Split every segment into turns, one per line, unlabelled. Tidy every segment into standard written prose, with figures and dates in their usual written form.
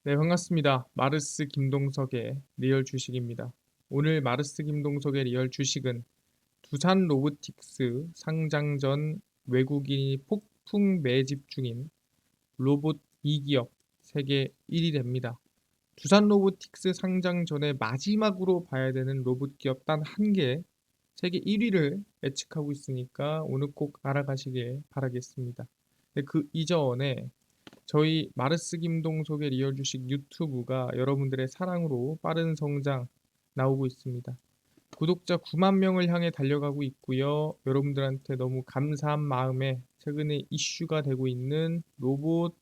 네, 반갑습니다. 마르스 김동석의 리얼 주식입니다. 오늘 마르스 김동석의 리얼 주식은 두산 로보틱스 상장 전 외국인이 폭풍 매집 중인 로봇 2기업 세계 1위 됩니다. 두산 로보틱스 상장 전에 마지막으로 봐야 되는 로봇 기업 단 한 개 세계 1위를 예측하고 있으니까 오늘 꼭 알아가시길 바라겠습니다. 네, 그 이전에 저희 마르스 김동석의 리얼 주식 유튜브가 여러분들의 사랑으로 빠른 성장 나오고 있습니다. 구독자 9만 명을 향해 달려가고 있고요. 여러분들한테 너무 감사한 마음에 최근에 이슈가 되고 있는 로봇,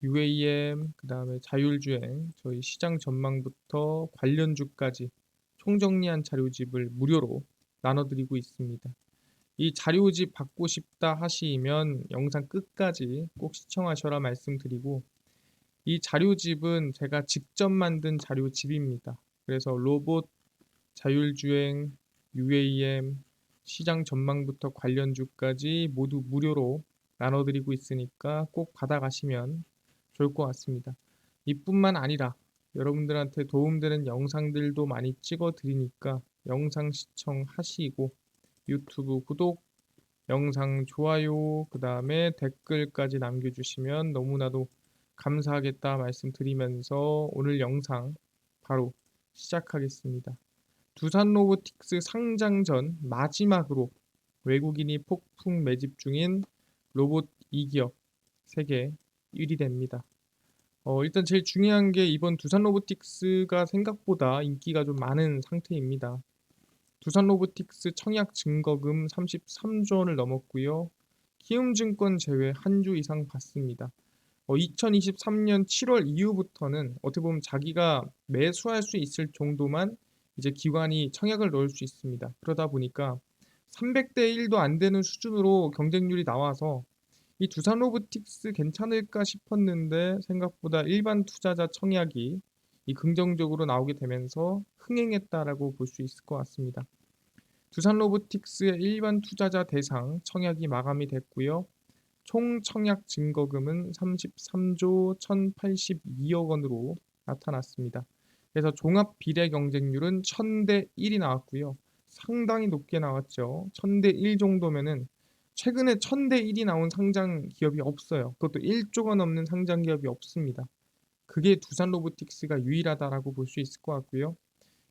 UAM, 그다음에 자율주행, 저희 시장 전망부터 관련주까지 총정리한 자료집을 무료로 나눠드리고 있습니다. 이 자료집 받고 싶다 하시면 영상 끝까지 꼭 시청하셔라 말씀드리고, 이 자료집은 제가 직접 만든 자료집입니다. 그래서 로봇, 자율주행, UAM, 시장 전망부터 관련주까지 모두 무료로 나눠드리고 있으니까 꼭 받아가시면 좋을 것 같습니다. 이뿐만 아니라 여러분들한테 도움되는 영상들도 많이 찍어 드리니까 영상 시청하시고 유튜브 구독, 영상 좋아요, 그 다음에 댓글까지 남겨주시면 너무나도 감사하겠다 말씀드리면서 오늘 영상 바로 시작하겠습니다. 두산 로보틱스 상장 전 마지막으로 외국인이 폭풍 매집 중인 로봇 2기업 세계 1위 됩니다. 일단 제일 중요한 게 이번 두산 로보틱스가 생각보다 인기가 좀 많은 상태입니다. 두산 로보틱스 청약 증거금 33조 원을 넘었고요. 키움증권 제외 한 주 이상 받습니다. 2023년 7월 이후부터는 어떻게 보면 자기가 매수할 수 있을 정도만 이제 기관이 청약을 넣을 수 있습니다. 그러다 보니까 300대 1도 안 되는 수준으로 경쟁률이 나와서 이 두산 로보틱스 괜찮을까 싶었는데 생각보다 일반 투자자 청약이 이 긍정적으로 나오게 되면서 흥행했다라고 볼 수 있을 것 같습니다. 두산 로보틱스의 일반 투자자 대상 청약이 마감이 됐고요. 총 청약 증거금은 33조 1,082억 원으로 나타났습니다. 그래서 종합 비례 경쟁률은 1000대 1이 나왔고요. 상당히 높게 나왔죠. 1000대 1 정도면은 최근에 1000대 1이 나온 상장 기업이 없어요. 그것도 1조가 넘는 상장 기업이 없습니다. 그게 두산 로보틱스가 유일하다라고 볼 수 있을 것 같고요.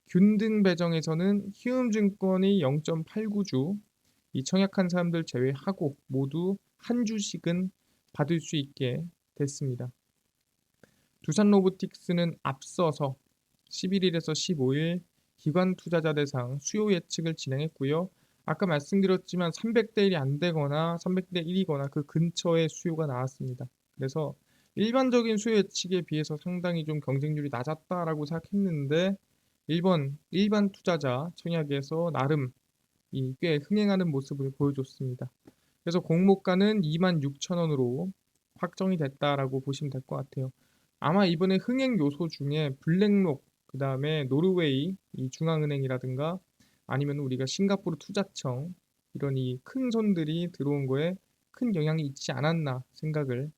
균등 배정에서는 키움증권이 0.89주, 이 청약한 사람들 제외하고 모두 한 주씩은 받을 수 있게 됐습니다. 두산 로보틱스는 앞서서 11일에서 15일 기관 투자자 대상 수요 예측을 진행했고요. 아까 말씀드렸지만 300대 1이 안 되거나 300대 1이거나 그 근처의 수요가 나왔습니다. 그래서 일반적인 수요 예측에 비해서 상당히 좀 경쟁률이 낮았다라고 생각했는데 일반 투자자 청약에서 나름 꽤 흥행하는 모습을 보여줬습니다. 그래서 공모가는 26,000원으로 확정이 됐다라고 보시면 될 것 같아요. 아마 이번에 흥행 요소 중에 블랙록, 그 다음에 노르웨이 이 중앙은행이라든가 아니면 우리가 싱가포르 투자청 이런 이 큰 손들이 들어온 거에 큰 영향이 있지 않았나 생각을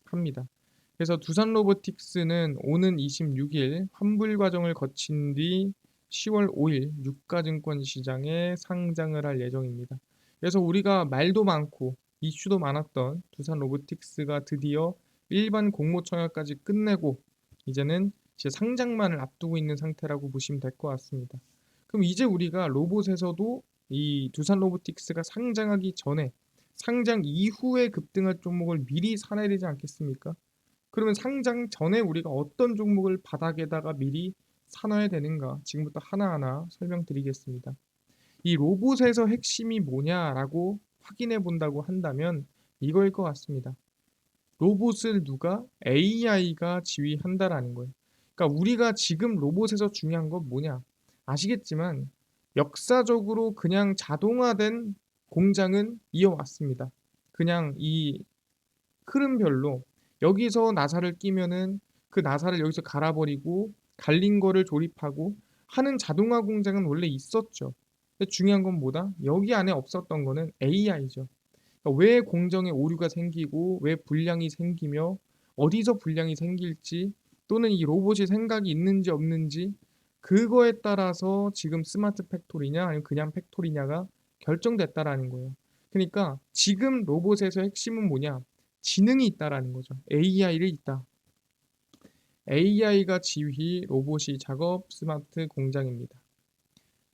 합니다. 그래서 두산 로보틱스는 오는 26일 환불 과정을 거친 뒤 10월 5일 유가증권 시장에 상장을 할 예정입니다. 그래서 우리가 말도 많고 이슈도 많았던 두산 로보틱스가 드디어 일반 공모 청약까지 끝내고 이제는 상장만을 앞두고 있는 상태라고 보시면 될 것 같습니다. 그럼 이제 우리가 로봇에서도 이 두산 로보틱스가 상장하기 전에 상장 이후에 급등할 종목을 미리 사놔야 되지 않겠습니까? 그러면 상장 전에 우리가 어떤 종목을 바닥에다가 미리 사놔야 되는가? 지금부터 하나하나 설명드리겠습니다. 이 로봇에서 핵심이 뭐냐라고 확인해 본다고 한다면 이거일 것 같습니다. 로봇을 누가 AI가 지휘한다라는 거예요. 그러니까 우리가 지금 로봇에서 중요한 건 뭐냐? 아시겠지만 역사적으로 그냥 자동화된 공장은 이어왔습니다. 그냥 이 흐름별로 여기서 나사를 끼면은 그 나사를 여기서 갈아버리고 갈린 거를 조립하고 하는 자동화 공장은 원래 있었죠. 근데 중요한 건 뭐다? 여기 안에 없었던 거는 AI죠. 그러니까 왜 공정에 오류가 생기고 왜 불량이 생기며 어디서 불량이 생길지 또는 이 로봇이 생각이 있는지 없는지 그거에 따라서 지금 스마트 팩토리냐 아니면 그냥 팩토리냐가 결정됐다라는 거예요. 그러니까 지금 로봇에서 핵심은 뭐냐? 지능이 있다라는 거죠. AI를 있다. AI가 지휘, 로봇이 작업, 스마트 공장입니다.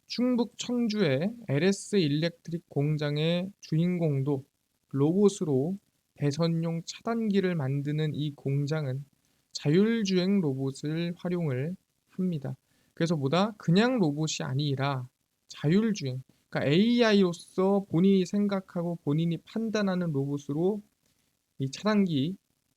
충북 청주의 LS 일렉트릭 공장의 주인공도 로봇으로 배선용 차단기를 만드는 이 공장은 자율주행 로봇을 활용을 합니다. 그래서 뭐다? 그냥 로봇이 아니라 자율주행, 그러니까 AI로서 본인이 생각하고 본인이 판단하는 로봇으로 이 차단기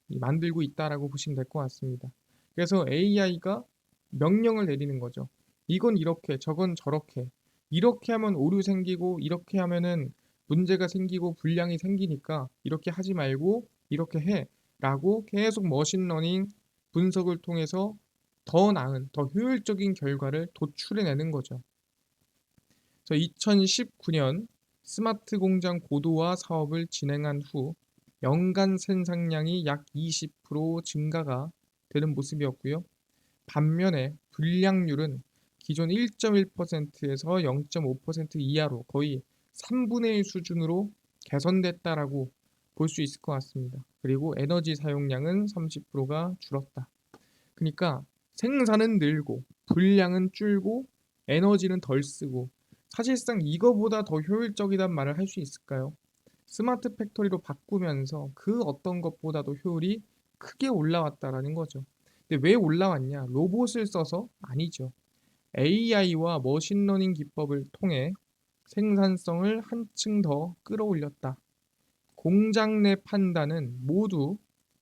만들고 있다라고 보시면 될 것 같습니다. 그래서 AI가 명령을 내리는 거죠. 이건 이렇게, 저건 저렇게. 이렇게 하면 오류 생기고, 이렇게 하면은 문제가 생기고, 불량이 생기니까 이렇게 하지 말고, 이렇게 해. 라고 계속 머신러닝 분석을 통해서 더 나은, 더 효율적인 결과를 도출해내는 거죠. 그래서 2019년 스마트 공장 고도화 사업을 진행한 후 연간 생산량이 약 20% 증가가 되는 모습이었고요. 반면에 불량률은 기존 1.1%에서 0.5% 이하로 거의 3분의 1 수준으로 개선됐다라고 볼 수 있을 것 같습니다. 그리고 에너지 사용량은 30%가 줄었다. 그러니까 생산은 늘고 불량은 줄고 에너지는 덜 쓰고 사실상 이거보다 더 효율적이란 말을 할 수 있을까요? 스마트 팩토리로 바꾸면서 그 어떤 것보다도 효율이 크게 올라왔다라는 거죠. 근데 왜 올라왔냐? 로봇을 써서? 아니죠. AI와 머신러닝 기법을 통해 생산성을 한층 더 끌어올렸다. 공장 내 판단은 모두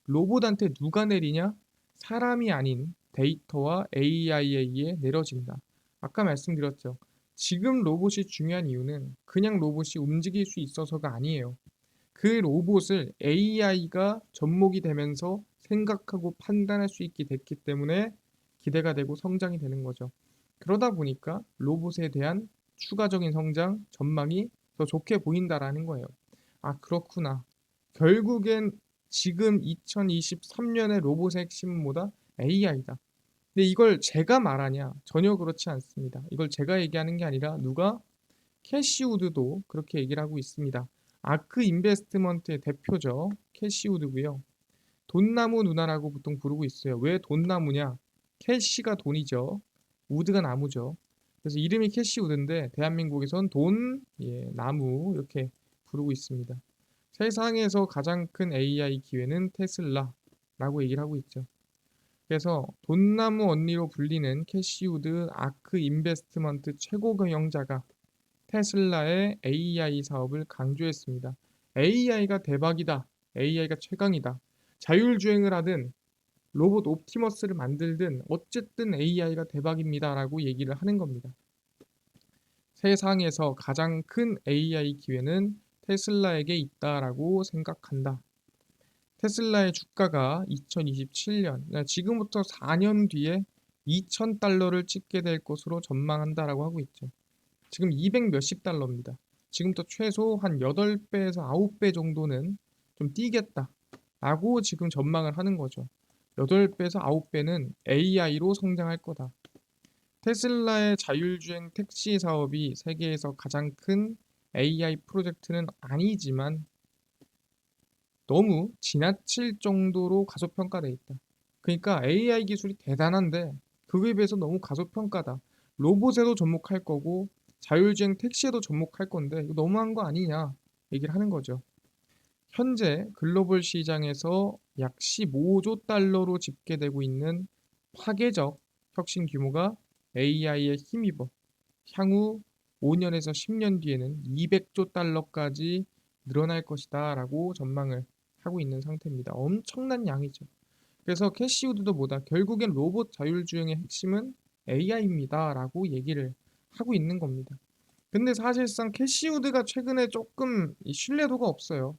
로봇한테 누가 내리냐? 사람이 아닌 데이터와 AI에 의해 내려진다. 아까 말씀드렸죠. 지금 로봇이 중요한 이유는 그냥 로봇이 움직일 수 있어서가 아니에요. 그 로봇을 AI가 접목이 되면서 생각하고 판단할 수 있게 됐기 때문에 기대가 되고 성장이 되는 거죠. 그러다 보니까 로봇에 대한 추가적인 성장 전망이 더 좋게 보인다라는 거예요. 아, 그렇구나. 결국엔 지금 2023년의 로봇의 핵심은 뭐다? AI다. 근데 이걸 제가 말하냐? 전혀 그렇지 않습니다. 이걸 제가 얘기하는 게 아니라 누가? 캐시우드도 그렇게 얘기를 하고 있습니다. 아크 인베스트먼트의 대표죠. 캐시우드고요. 돈나무 누나라고 보통 부르고 있어요. 왜 돈나무냐? 캐시가 돈이죠. 우드가 나무죠. 그래서 이름이 캐시우드인데 대한민국에선 돈, 예, 나무 이렇게 부르고 있습니다. 세상에서 가장 큰 AI 기회는 테슬라라고 얘기를 하고 있죠. 그래서 돈나무 언니로 불리는 캐시우드 아크 인베스트먼트 최고 경영자가 테슬라의 AI 사업을 강조했습니다. AI가 대박이다. AI가 최강이다. 자율주행을 하든 로봇 옵티머스를 만들든 어쨌든 AI가 대박입니다라고 얘기를 하는 겁니다. 세상에서 가장 큰 AI 기회는 테슬라에게 있다라고 생각한다. 테슬라의 주가가 2027년, 지금부터 4년 뒤에 2,000달러를 찍게 될 것으로 전망한다라고 하고 있죠. 지금 200 몇십 달러입니다. 지금부터 최소 한 8배에서 9배 정도는 좀 뛰겠다 라고 지금 전망을 하는 거죠. 8배에서 9배는 AI로 성장할 거다. 테슬라의 자율주행 택시 사업이 세계에서 가장 큰 AI 프로젝트는 아니지만 너무 지나칠 정도로 가소평가돼 있다. 그러니까 AI 기술이 대단한데 그거에 비해서 너무 가소평가다. 로봇에도 접목할 거고 자율주행 택시에도 접목할 건데 이거 너무한 거 아니냐 얘기를 하는 거죠. 현재 글로벌 시장에서 약 15조 달러로 집계되고 있는 파괴적 혁신 규모가 AI에 힘입어 향후 5년에서 10년 뒤에는 200조 달러까지 늘어날 것이다 라고 전망을 하고 있는 상태입니다. 엄청난 양이죠. 그래서 캐시우드도 뭐다? 결국엔 로봇 자율주행의 핵심은 AI입니다 라고 얘기를 하고 있는 겁니다. 근데 사실상 캐시우드가 최근에 조금 신뢰도가 없어요.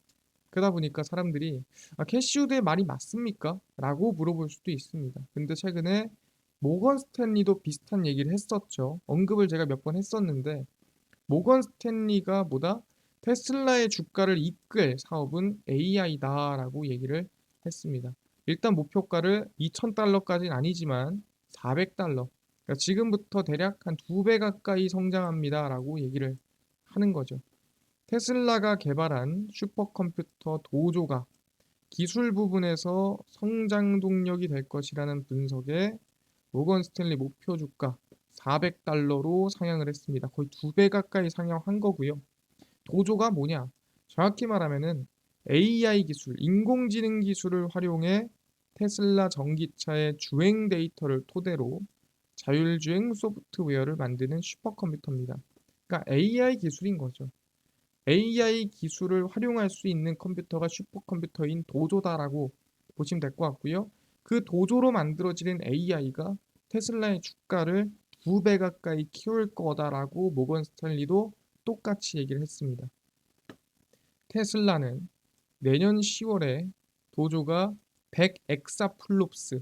그러다 보니까 사람들이 캐시우드의 말이 맞습니까? 라고 물어볼 수도 있습니다. 근데 최근에 모건 스탠리도 비슷한 얘기를 했었죠. 언급을 제가 몇 번 했었는데 모건 스탠리가 뭐다? 테슬라의 주가를 이끌 사업은 AI다라고 얘기를 했습니다. 일단 목표가를 2,000달러까지는 아니지만 400달러. 그러니까 지금부터 대략 한 2배 가까이 성장합니다라고 얘기를 하는 거죠. 테슬라가 개발한 슈퍼컴퓨터 도조가 기술 부분에서 성장 동력이 될 것이라는 분석에 모건 스탠리 목표 주가 400달러로 상향을 했습니다. 거의 2배 가까이 상향한 거고요. 도조가 뭐냐? 정확히 말하면은 AI 기술, 인공지능 기술을 활용해 테슬라 전기차의 주행 데이터를 토대로 자율주행 소프트웨어를 만드는 슈퍼컴퓨터입니다. 그러니까 AI 기술인 거죠. AI 기술을 활용할 수 있는 컴퓨터가 슈퍼컴퓨터인 도조다라고 보시면 될 것 같고요. 그 도조로 만들어지는 AI가 테슬라의 주가를 2배 가까이 키울 거다라고 모건 스탠리도 똑같이 얘기를 했습니다. 테슬라는 내년 10월에 도조가 100 엑사플롭스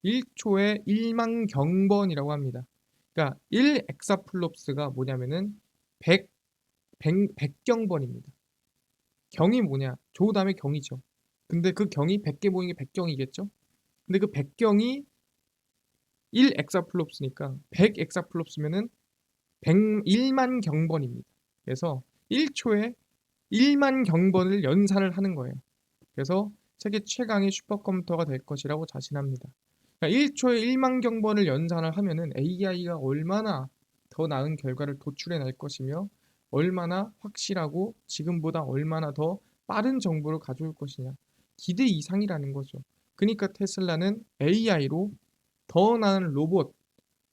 1초에 1만 경번이라고 합니다. 그러니까 1 엑사플롭스가 뭐냐면은 100 100경번입니다. 경이 뭐냐? 조 다음에 경이죠. 근데 그 경이 100개 모인 게 100경이겠죠? 근데 그 100경이 1 엑사플롭스니까 100 엑사플롭스면은 100만 경번입니다. 그래서 1초에 1만 경번을 연산을 하는 거예요. 그래서 세계 최강의 슈퍼컴퓨터가 될 것이라고 자신합니다. 그러니까 1초에 1만 경번을 연산을 하면은 AI가 얼마나 더 나은 결과를 도출해낼 것이며 얼마나 확실하고 지금보다 얼마나 더 빠른 정보를 가져올 것이냐. 기대 이상이라는 거죠. 그러니까 테슬라는 AI로 더 나은 로봇,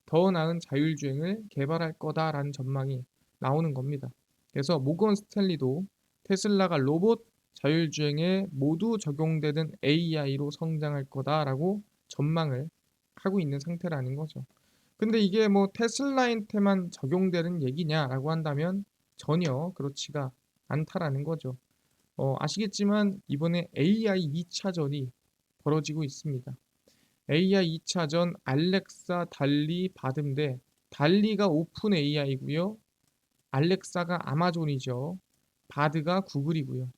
더 나은 자율주행을 개발할 거다라는 전망이 나오는 겁니다. 그래서 모건 스탠리도 테슬라가 로봇, 자율주행에 모두 적용되는 AI로 성장할 거다라고 전망을 하고 있는 상태라는 거죠. 근데 이게 뭐 테슬라한테만 적용되는 얘기냐라고 한다면 전혀 그렇지가 않다라는 거죠. 아시겠지만 이번에 AI 2차전이 벌어지고 있습니다. AI 2차전 알렉사, 달리, 바드인데 달리가 오픈 AI고요. 알렉사가 아마존이죠. 바드가 구글이고요.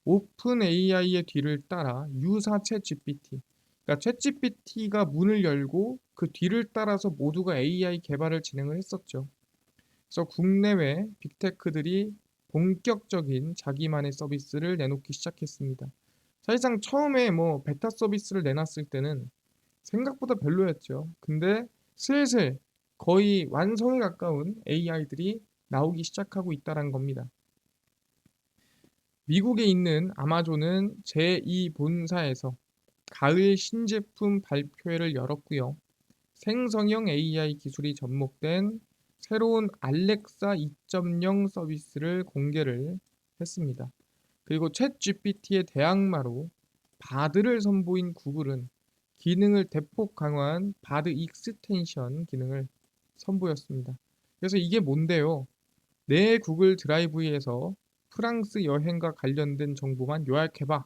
오픈 AI의 뒤를 따라 유사 챗 GPT. 그러니까 챗 GPT가 문을 열고 그 뒤를 따라서 모두가 AI 개발을 진행을 했었죠. 그래서 국내외 빅테크들이 본격적인 자기만의 서비스를 내놓기 시작했습니다. 사실상 처음에 뭐 베타 서비스를 내놨을 때는 생각보다 별로였죠. 근데 슬슬 거의 완성에 가까운 AI들이 나오기 시작하고 있다는 겁니다. 미국에 있는 아마존은 제2 본사에서 가을 신제품 발표회를 열었고요. 생성형 AI 기술이 접목된 새로운 알렉사 2.0 서비스를 공개를 했습니다. 그리고 챗 GPT의 대항마로 바드를 선보인 구글은 기능을 대폭 강화한 바드 익스텐션 기능을 선보였습니다. 그래서 이게 뭔데요? 내 구글 드라이브에서 프랑스 여행과 관련된 정보만 요약해봐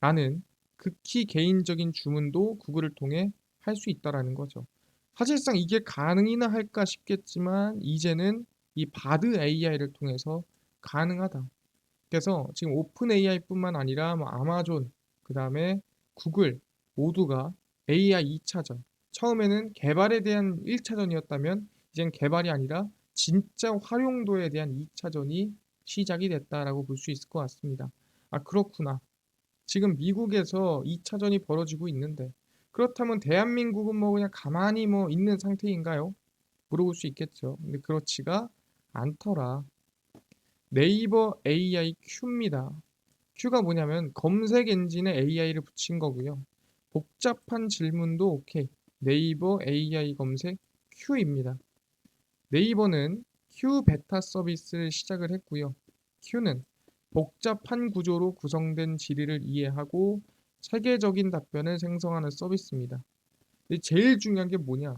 라는 극히 개인적인 주문도 구글을 통해 할 수 있다라는 거죠. 사실상 이게 가능이나 할까 싶겠지만 이제는 이 바드 AI를 통해서 가능하다. 그래서 지금 오픈 AI뿐만 아니라 뭐 아마존, 그 다음에 구글 모두가 AI 2차전. 처음에는 개발에 대한 1차전이었다면 이젠 개발이 아니라 진짜 활용도에 대한 2차전이 시작이 됐다라고 볼 수 있을 것 같습니다. 아, 그렇구나. 지금 미국에서 2차전이 벌어지고 있는데 그렇다면 대한민국은 뭐 그냥 가만히 뭐 있는 상태인가요? 물어볼 수 있겠죠. 근데 그렇지가 않더라. 네이버 AI Q입니다. Q가 뭐냐면 검색 엔진에 AI를 붙인 거고요. 복잡한 질문도 오케이. 네이버 AI 검색 Q입니다. 네이버는 Q 베타 서비스를 시작을 했고요. Q는 복잡한 구조로 구성된 질의를 이해하고 체계적인 답변을 생성하는 서비스입니다. 근데 제일 중요한 게 뭐냐?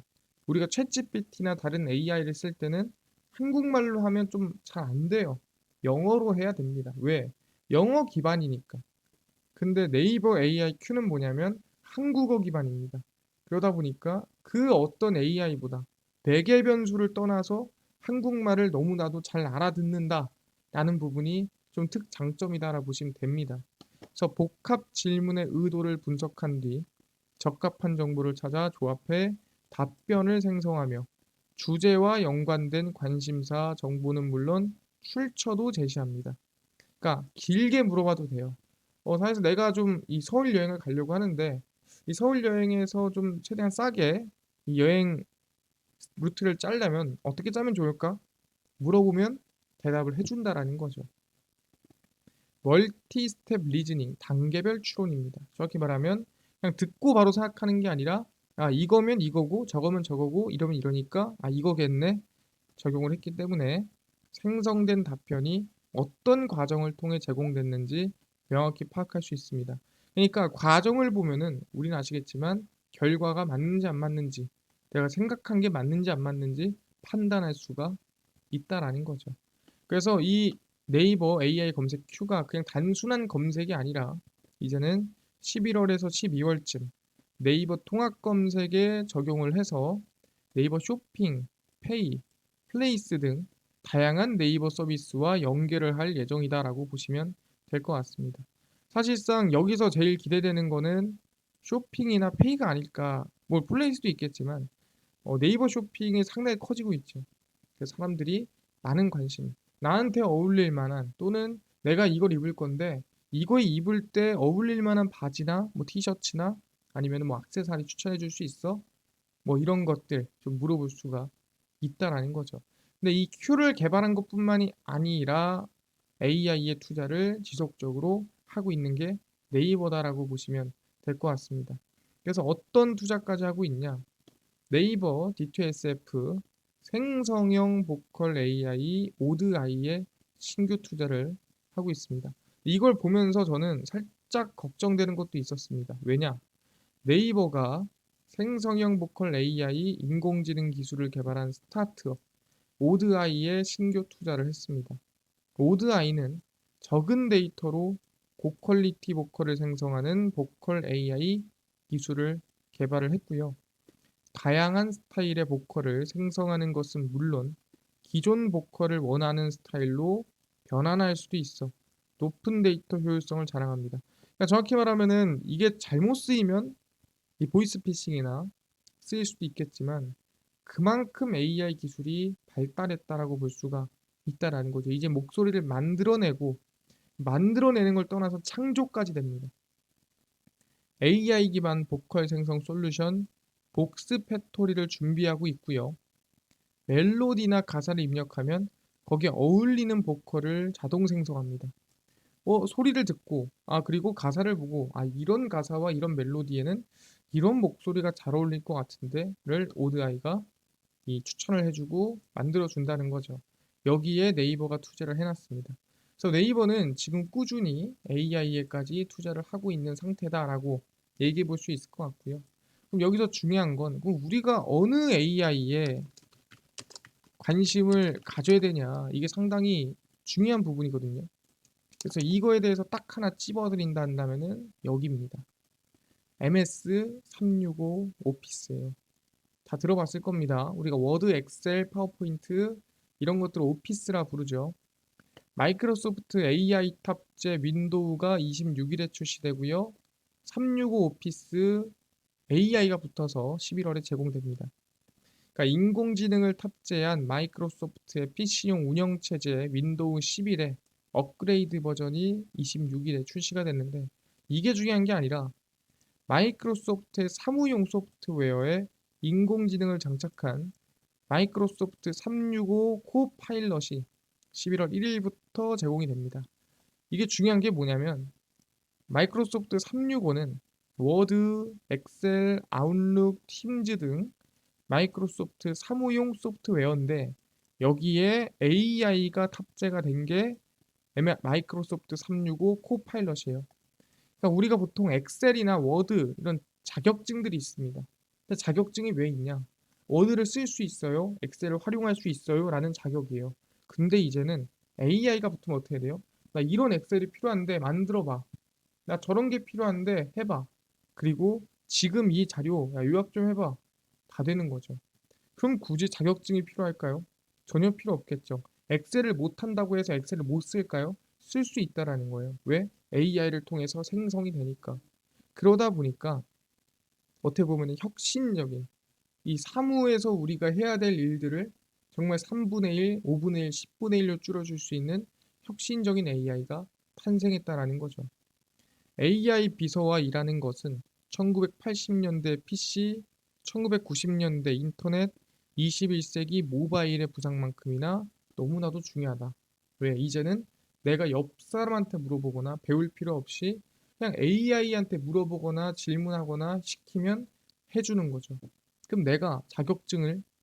우리가 챗GPT나 다른 AI를 쓸 때는 한국말로 하면 좀 잘 안 돼요. 영어로 해야 됩니다. 왜? 영어 기반이니까. 근데 네이버 AI Q는 뭐냐면 한국어 기반입니다. 그러다 보니까 그 어떤 AI보다 백의 변수를 떠나서 한국말을 너무나도 잘 알아듣는다 라는 부분이 좀 특장점이다라 보시면 됩니다. 그래서 복합 질문의 의도를 분석한 뒤 적합한 정보를 찾아 조합해 답변을 생성하며 주제와 연관된 관심사 정보는 물론 출처도 제시합니다. 그러니까 길게 물어봐도 돼요. 사실 내가 좀 이 서울 여행을 가려고 하는데 이 서울 여행에서 좀 최대한 싸게 이 여행 루트를 짜려면 어떻게 짜면 좋을까? 물어보면 대답을 해준다라는 거죠. 멀티 스텝 리즈닝, 단계별 추론입니다. 정확히 말하면 그냥 듣고 바로 생각하는 게 아니라 아, 이거면 이거고 저거면 저거고 이러면 이러니까 아, 이거겠네. 적용을 했기 때문에 생성된 답변이 어떤 과정을 통해 제공됐는지 명확히 파악할 수 있습니다. 그러니까 과정을 보면은 우리는 아시겠지만 결과가 맞는지 안 맞는지 내가 생각한 게 맞는지 안 맞는지 판단할 수가 있다라는 거죠. 그래서 이 네이버 AI 검색 큐가 그냥 단순한 검색이 아니라 이제는 11월에서 12월쯤 네이버 통합 검색에 적용을 해서 네이버 쇼핑, 페이, 플레이스 등 다양한 네이버 서비스와 연계를 할 예정이다라고 보시면 될 것 같습니다. 사실상 여기서 제일 기대되는 거는 쇼핑이나 페이가 아닐까. 뭐 플레이스도 있겠지만 네이버 쇼핑이 상당히 커지고 있죠. 그래서 사람들이 많은 관심, 나한테 어울릴 만한 또는 내가 이걸 입을 건데 이거 입을 때 어울릴 만한 바지나 뭐 티셔츠나 아니면 뭐 액세서리 추천해 줄 수 있어? 뭐 이런 것들 좀 물어볼 수가 있다라는 거죠. 근데 이 큐를 개발한 것뿐만이 아니라 AI의 투자를 지속적으로 하고 있는 게 네이버다라고 보시면 될 것 같습니다. 그래서 어떤 투자까지 하고 있냐? 네이버 D2SF 생성형 보컬 AI 오드아이에 신규 투자를 하고 있습니다. 이걸 보면서 저는 살짝 걱정되는 것도 있었습니다. 왜냐? 네이버가 생성형 보컬 AI 인공지능 기술을 개발한 스타트업 오드아이에 신규 투자를 했습니다. 오드아이는 적은 데이터로 고퀄리티 보컬을 생성하는 보컬 AI 기술을 개발을 했고요. 다양한 스타일의 보컬을 생성하는 것은 물론 기존 보컬을 원하는 스타일로 변환할 수도 있어 높은 데이터 효율성을 자랑합니다. 그러니까 정확히 말하면은 이게 잘못 쓰이면 이 보이스피싱이나 쓰일 수도 있겠지만 그만큼 AI 기술이 발달했다라고 볼 수가 있다라는 거죠. 이제 목소리를 만들어내는 걸 떠나서 창조까지 됩니다. AI 기반 보컬 생성 솔루션 복스 팩토리를 준비하고 있고요. 멜로디나 가사를 입력하면 거기에 어울리는 보컬을 자동 생성합니다. 소리를 듣고, 그리고 가사를 보고, 이런 가사와 이런 멜로디에는 이런 목소리가 잘 어울릴 것 같은데를 오드아이가 이 추천을 해주고 만들어준다는 거죠. 여기에 네이버가 투자를 해놨습니다. 그래서 네이버는 지금 꾸준히 AI에까지 투자를 하고 있는 상태다라고 얘기해 볼 수 있을 것 같고요. 그럼 여기서 중요한 건 그럼 우리가 어느 AI에 관심을 가져야 되냐 이게 상당히 중요한 부분이거든요. 그래서 이거에 대해서 딱 하나 찝어드린다 한다면은 여기입니다. MS365 오피스예요. 다 들어봤을 겁니다. 우리가 워드, 엑셀, 파워포인트 이런 것들을 오피스라 부르죠. 마이크로소프트 AI 탑재 윈도우가 26일에 출시되고요. 365 오피스 AI가 붙어서 11월에 제공됩니다. 그러니까 인공지능을 탑재한 마이크로소프트의 PC용 운영체제 윈도우 11의 업그레이드 버전이 26일에 출시가 됐는데 이게 중요한 게 아니라 마이크로소프트의 사무용 소프트웨어에 인공지능을 장착한 마이크로소프트 365 코파일럿이 11월 1일부터 제공이 됩니다. 이게 중요한 게 뭐냐면 마이크로소프트 365는 워드, 엑셀, 아웃룩, 팀즈 등 마이크로소프트 사무용 소프트웨어인데 여기에 AI가 탑재가 된 게 마이크로소프트 365 코파일럿이에요. 그러니까 우리가 보통 엑셀이나 워드 이런 자격증들이 있습니다. 근데 자격증이 왜 있냐? 워드를 쓸 수 있어요. 엑셀을 활용할 수 있어요. 라는 자격이에요. 근데 이제는 AI가 붙으면 어떻게 돼요? 나 이런 엑셀이 필요한데 만들어봐. 나 저런 게 필요한데 해봐. 그리고 지금 이 자료 요약 좀 해봐. 다 되는 거죠. 그럼 굳이 자격증이 필요할까요? 전혀 필요 없겠죠. 엑셀을 못 한다고 해서 엑셀을 못 쓸까요? 쓸 수 있다라는 거예요. 왜? AI를 통해서 생성이 되니까. 그러다 보니까 어떻게 보면 혁신적인 이 사무에서 우리가 해야 될 일들을 정말 3분의 1, 5분의 1, 10분의 1로 줄여줄 수 있는 혁신적인 AI가 탄생했다라는 거죠. AI 비서와 일하는 것은 1980년대 PC, 1990년대 인터넷, 21세기 모바일의 부상만큼이나 너무나도 중요하다. 왜? 이제는 내가 옆 사람한테 물어보거나 배울 필요 없이 그냥 AI한테 물어보거나 질문하거나 시키면 해주는 거죠. 그럼 내가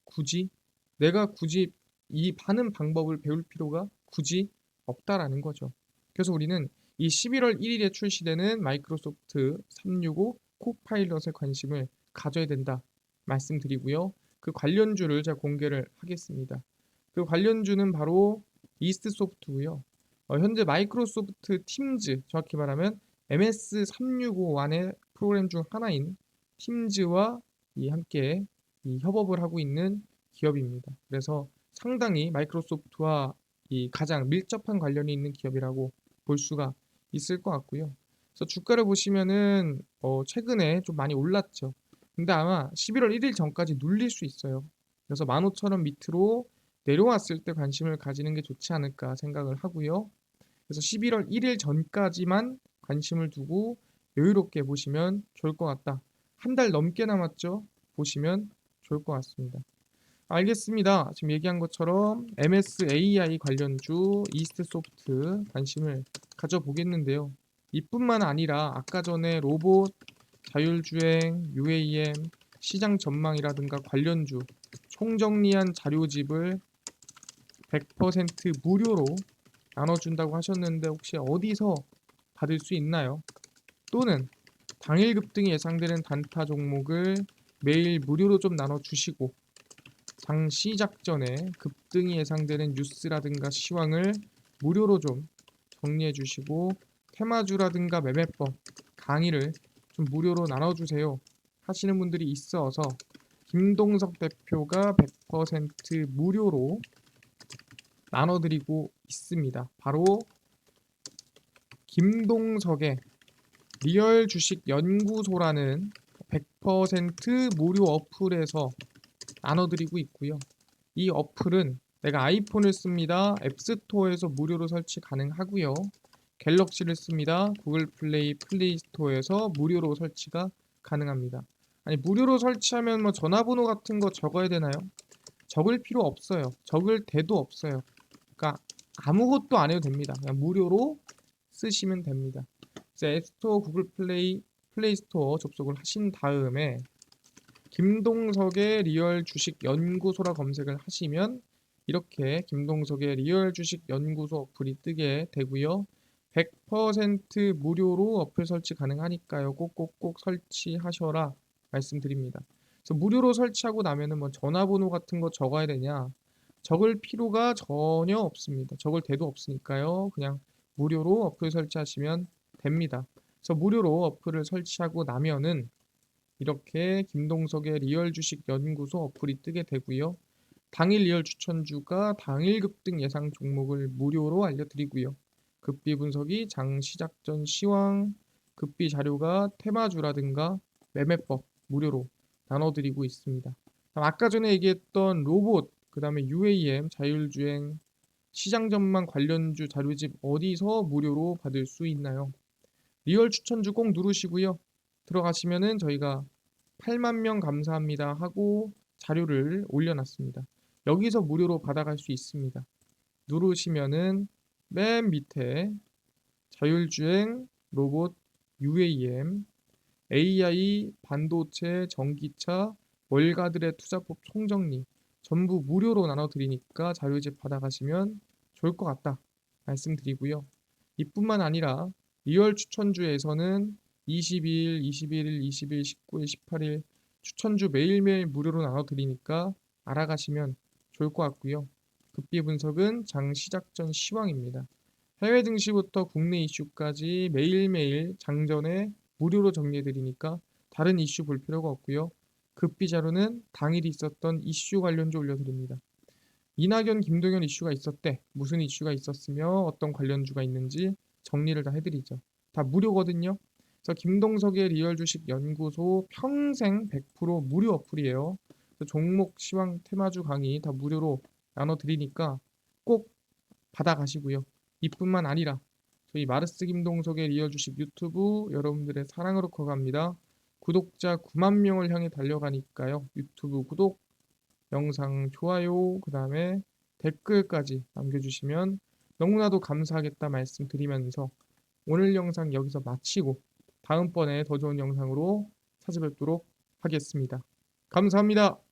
굳이 이 많은 방법을 배울 필요가 굳이 없다라는 거죠. 그래서 우리는 이 11월 1일에 출시되는 마이크로소프트 365 코파일럿에 관심을 가져야 된다 말씀드리고요. 그 관련주를 제가 공개를 하겠습니다. 그 관련주는 바로 이스트 소프트고요. 현재 마이크로소프트 팀즈, 정확히 말하면 MS365 안의 프로그램 중 하나인 팀즈와 함께 협업을 하고 있는 기업입니다. 그래서 상당히 마이크로소프트와 가장 밀접한 관련이 있는 기업이라고 볼 수가 있을 것 같고요. 그래서 주가를 보시면은 최근에 좀 많이 올랐죠. 근데 아마 11월 1일 전까지 눌릴 수 있어요. 그래서 15,000원 밑으로 내려왔을 때 관심을 가지는 게 좋지 않을까 생각을 하고요. 그래서 11월 1일 전까지만 관심을 두고 여유롭게 보시면 좋을 것 같다. 한 달 넘게 남았죠? 보시면 좋을 것 같습니다. 알겠습니다. 지금 얘기한 것처럼 MSAI 관련주 이스트소프트 관심을 가져보겠는데요. 이뿐만 아니라 아까 전에 로봇, 자율주행, UAM, 시장 전망이라든가 관련주 총정리한 자료집을 100% 무료로 나눠준다고 하셨는데 혹시 어디서 받을 수 있나요? 또는 당일 급등이 예상되는 단타 종목을 매일 무료로 좀 나눠주시고 장 시작 전에 급등이 예상되는 뉴스라든가 시황을 무료로 좀 정리해 주시고 테마주라든가 매매법 강의를 좀 무료로 나눠주세요 하시는 분들이 있어서 김동석 대표가 100% 무료로 나눠드리고 있습니다. 바로 김동석의 리얼 주식 연구소라는 100% 무료 어플에서 나눠드리고 있고요. 이 어플은 내가 아이폰을 씁니다. 앱스토어에서 무료로 설치 가능하고요. 갤럭시를 씁니다. 구글 플레이, 플레이 스토어에서 무료로 설치가 가능합니다. 아니 무료로 설치하면 뭐 전화번호 같은 거 적어야 되나요? 적을 필요 없어요. 적을 데도 없어요. 그러니까 아무것도 안 해도 됩니다. 그냥 무료로 쓰시면 됩니다. 이제 앱스토어, 구글 플레이, 플레이 스토어 접속을 하신 다음에 김동석의 리얼 주식 연구소라 검색을 하시면 이렇게 김동석의 리얼 주식 연구소 어플이 뜨게 되고요. 100% 무료로 어플 설치 가능하니까요. 꼭꼭꼭 설치하셔라 말씀드립니다. 그래서 무료로 설치하고 나면은 뭐 전화번호 같은 거 적어야 되냐? 적을 필요가 전혀 없습니다. 적을 데도 없으니까요. 그냥 무료로 어플 설치하시면 됩니다. 그래서 무료로 어플을 설치하고 나면은 이렇게 김동석의 리얼 주식 연구소 어플이 뜨게 되고요. 당일 리얼 추천주가 당일 급등 예상 종목을 무료로 알려드리고요. 급비 분석이 장 시작 전 시황, 급비 자료가 테마주라든가 매매법 무료로 나눠드리고 있습니다. 아까 전에 얘기했던 로봇, 그 다음에 UAM, 자율주행, 시장 전망 관련주 자료집 어디서 무료로 받을 수 있나요? 리얼 추천주 꼭 누르시고요. 들어가시면은 저희가 8만 명 감사합니다 하고 자료를 올려놨습니다. 여기서 무료로 받아갈 수 있습니다. 누르시면은 맨 밑에 자율주행, 로봇, UAM, AI, 반도체, 전기차, 월가들의 투자법 총정리 전부 무료로 나눠드리니까 자료집 받아가시면 좋을 것 같다 말씀드리고요. 이뿐만 아니라 리얼 추천주에서는 22일, 21일, 20일, 19일, 18일 추천주 매일매일 무료로 나눠드리니까 알아가시면 좋을 것 같고요. 급비 분석은 장 시작 전 시황입니다. 해외 증시부터 국내 이슈까지 매일매일 장전에 무료로 정리해드리니까 다른 이슈 볼 필요가 없고요. 급비 자료는 당일 있었던 이슈 관련주 올려드립니다. 이낙연, 김동연 이슈가 있었대. 무슨 이슈가 있었으며 어떤 관련주가 있는지 정리를 다 해드리죠. 다 무료거든요. 그래서 김동석의 리얼 주식 연구소 평생 100% 무료 어플이에요. 그래서 종목, 시황, 테마주 강의 다 무료로 나눠드리니까 꼭 받아가시고요. 이뿐만 아니라 저희 마르스 김동석의 리얼 주식 유튜브 여러분들의 사랑으로 커갑니다. 구독자 9만 명을 향해 달려가니까요. 유튜브 구독, 영상 좋아요, 그 다음에 댓글까지 남겨주시면 너무나도 감사하겠다 말씀드리면서 오늘 영상 여기서 마치고 다음번에 더 좋은 영상으로 찾아뵙도록 하겠습니다. 감사합니다.